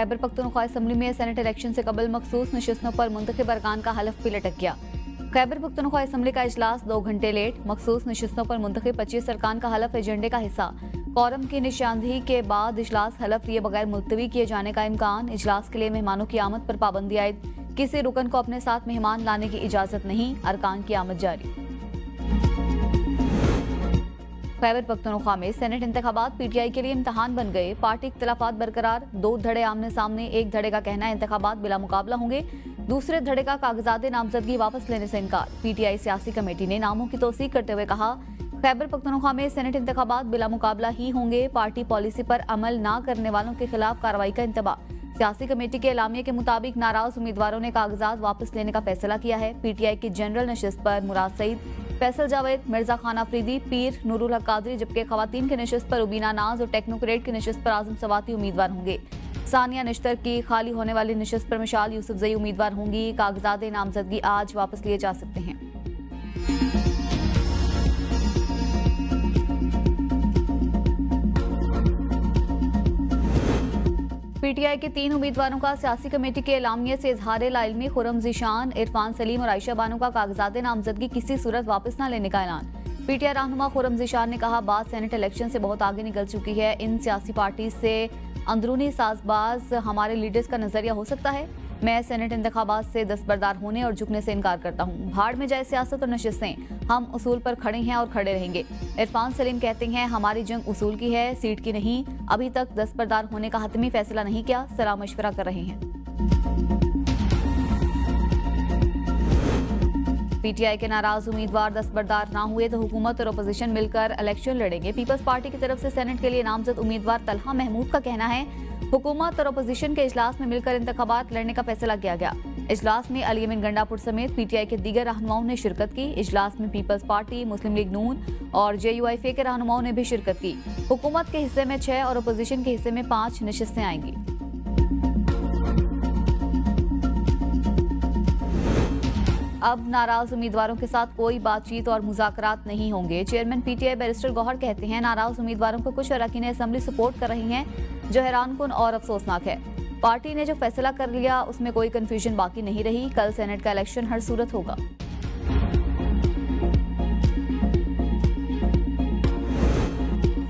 Khyber Pakhtunkhwa assembly में senate election से कबल मखसूस नशिस्तों पर मुंतखब अरकान का हलफ भी लटक गया। खैबर पख्तूनख्वा असम्बली का इजलास 2 घंटे लेट। मखसूस नशिस्तों पर मुंतखब 25 अरकान का हलफ एजेंडे का हिस्सा। कोरम की निशानदही के बाद इजलास हलफ लिए बगैर मुलतवी किए जाने का इम्कान। इजलास के लिए मेहमानों की आमद पर पाबंदी आयद। किसी रुकन को अपने साथ मेहमान लाने की इजाजत नहीं। अरकान की आमद जारी। खैबर पख्तूनख्वा में सेनेट इंतखाबात पीटीआई के लिए इम्तहान बन गए। पार्टी इख्तिलाफात बरकरार। 2 धड़े आमने सामने। एक धड़े का कहना है इंतखाबात बिला मुकाबला होंगे। दूसरे धड़े का कागजात नामजदगी वापस लेने से इनकार। पीटीआई सियासी कमेटी ने नामों की तौसीक करते हुए कहा, खैबर पख्तूनख्वा में सेनेट इंतखाबात बिला मुकाबला ही होंगे। पार्टी पॉलिसी पर अमल न करने वालों के खिलाफ कार्रवाई का इंतबा। सियासी कमेटी के एलामिया के मुताबिक नाराज उम्मीदवारों ने कागजात वापस लेने का फैसला किया है। पीटीआई की जनरल नशिस्त पर मुराद सईद, फैसल जावेद, मिर्जा खान अफरीदी, पीर नूरुल हक कादरी, जबकि खवातीन की नशिस्त पर उबीना नाज और टेक्नोक्रेट की नशिस्त पर आजम सवाती उम्मीदवार होंगे। सानिया निश्तर की खाली होने वाली नशिस्त पर मिशाल यूसुफजई उम्मीदवार होंगी। कागजात नामजदगी आज वापस लिए जा सकते हैं। पीटीआई के 3 उम्मीदवारों का सियासी कमेटी के एलामिया से इजहार लाइल्मी। खुर्रम ज़ीशान, इरफान सलीम और आयशा बानो का कागजात नामजदगी किसी सूरत वापस न लेने का ऐलान। पीटीआई रहनुमा खुर्रम ज़ीशान ने कहा, बात सेनेट इलेक्शन से बहुत आगे निकल चुकी है। इन सियासी पार्टी से अंदरूनी साजबाज हमारे लीडर्स का नजरिया हो सकता है। मैं सेनेट इंतखाबात से दस्तबरदार होने और झुकने से इनकार करता हूँ। भाड़ में जाए सियासत और नशिस्तें, हम उसूल पर खड़े हैं और खड़े रहेंगे। इरफान सलीम कहते हैं, हमारी जंग उसूल की है, सीट की नहीं। अभी तक दस्तबरदार होने का हतमी फैसला नहीं किया, सलाह मशवरा कर रहे हैं। पीटीआई के नाराज उम्मीदवार दस्तबरदार ना हुए तो हुकूमत और अपोजिशन मिलकर इलेक्शन लड़ेंगे। पीपल्स पार्टी की तरफ से सेनेट के लिए नामजद उम्मीदवार तलहा महमूद का कहना है, हुकूमत और अपोजिशन के इजलास में मिलकर इंतखाबात लड़ने का फैसला किया गया। इजलास में अली अमीन गंडापुर समेत पीटीआई के दीगर रहनुमाओं ने शिरकत की। इजलास में पीपल्स पार्टी, मुस्लिम लीग नून और जेयूआईफे के रहनुमाओं ने भी शिरकत की। हुकूमत के हिस्से में 6 और अपोजिशन के हिस्से में 5 नशिस्तें आएंगी। अब नाराज उम्मीदवारों के साथ कोई बातचीत और मुज़ाकरात नहीं होंगे। चेयरमैन पीटीआई बैरिस्टर गौहर कहते हैं, नाराज उम्मीदवारों को कुछ अरकान असेंबली सपोर्ट कर रही हैं, जो हैरानकुन और अफसोसनाक है। पार्टी ने जो फैसला कर लिया उसमें कोई कंफ्यूजन बाकी नहीं रही। कल सेनेट का इलेक्शन हर सूरत होगा।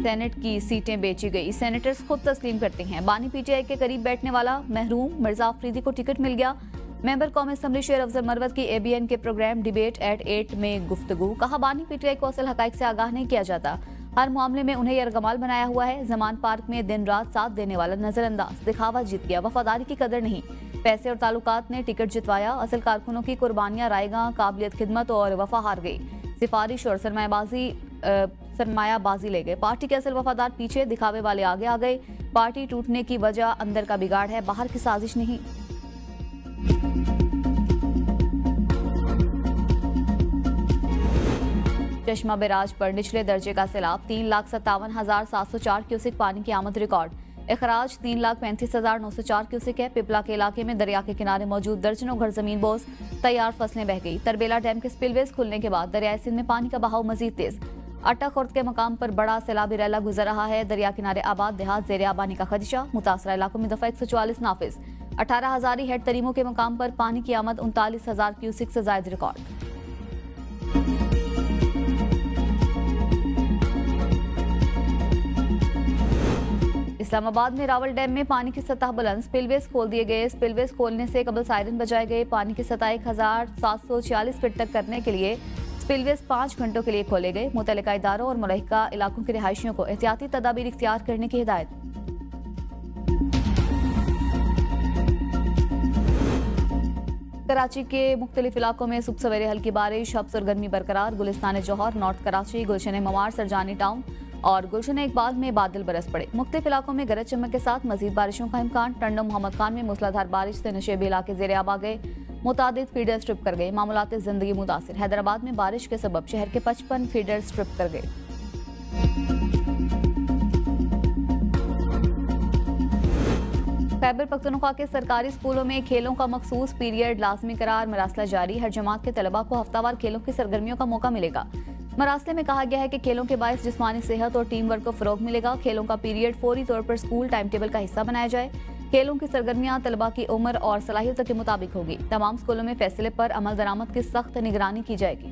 सेनेट की सीटें बेची गई, सेनेटर्स खुद तस्लीम करते हैं। बानी पीटीआई के करीब बैठने वाला महरूम मिर्जा अफरीदी को टिकट मिल गया। मेंबर कौम असम्बली शेर अफजल मरवत की एबीएन के प्रोग्राम डिबेट एट 8 में गुफ्तगू। कहा, बानी पीटीआई को असल हकाइक से आगाह नहीं किया जाता, हर मामले में उन्हें यरगमाल बनाया हुआ है। जमान पार्क में दिन रात साथ देने वाला नजरअंदाज, दिखावा जीत गया, वफादारी की कदर नहीं। पैसे और ताल्लुकात ने टिकट जितवाया, असल कारकुनों की कुर्बानियां रायगा, काबिलियत खिदमत और वफा हार गई। सिफारिश और सरमायाबाजी ले गए। पार्टी के असल वफादार पीछे, दिखावे वाले आगे आ गए। पार्टी टूटने की वजह अंदर का बिगाड़ है, बाहर की साजिश नहीं। चश्मा बैराज पर निचले दर्जे का सैलाब, 3,57,704 क्यूसिक पानी की आमद रिकॉर्ड। इखराज 3,35,904 क्यूसिक है। पिपला के इलाके में दरिया के किनारे मौजूद दर्जनों घर जमीन बोस, तैयार फसलें बह गई। तरबेला डैम के स्पिलवेज खुलने के बाद दरियाई सिंध में पानी का बहाव मजीद तेज। अट्टा खुर्द के मकाम पर बड़ा सैलाबी रैला गुजर रहा है। दरिया किनारे आबाद देहात जेर आबानी का खदशा। मुतासरा इलाकों में दफा 144 नाफिज। 18,000 हेड तरीमों के मकाम पर पानी की आमद 39,000 क्यूसिक से जायद रिकॉर्ड। इस्लामाबाद में रावल डैम में पानी की सतह बुलंद, स्पिलवेज खोल दिए गए। स्पिलवेज खोलने से कबल सायरन बजाए गए। पानी की सतह 1,746 फीट तक करने के लिए स्पिलवेज 5 घंटों के लिए खोले गए। मुतल्लिका इदारों और मुलहिका इलाकों के रिहायशियों को एहतियाती तदाबीर इख्तियार करने की हिदायत। कराची के मुख्तलिफ इलाकों में सुबह सवेरे हल्की बारिश, हब्स और गर्मी बरकरार। गुलिस्तान जौहर, नॉर्थ कराची, गुलशन मवार, सरजानी टाउन और गुलशन इकबाल में बादल बरस पड़े। मुख्तलिफ इलाकों में गरज चमक के साथ मजीद बारिशों का इम्कान। टंडो मोहम्मद खान में मूसलाधार बारिश से नशेबी इलाके जेर आब आ गए। मुतादिद फीडर स्ट्रिप कर गए। मामूलात जिंदगी मुतासिर। हैदराबाद में बारिश के सबब शहर के 55 फीडर स्ट्रिप कर गए। खैबर पख्तूनख्वा के सरकारी स्कूलों में खेलों का मखसूस पीरियड लाजमी करार। मरासला जारी। हर जमात के तलबा को हफ्तावार खेलों की सरगर्मियों का मौका मिलेगा। मरासले में कहा गया है कि खेलों के बायस जिस्मानी सेहत और टीम वर्क को फरोग मिलेगा। खेलों का पीरियड फौरी तौर पर स्कूल टाइम टेबल का हिस्सा बनाया जाए। खेलों की सरगर्मियां तलबा की उम्र और सलाहियत के मुताबिक होगी। तमाम स्कूलों में फैसले पर अमल दरामद की सख्त निगरानी की जाएगी।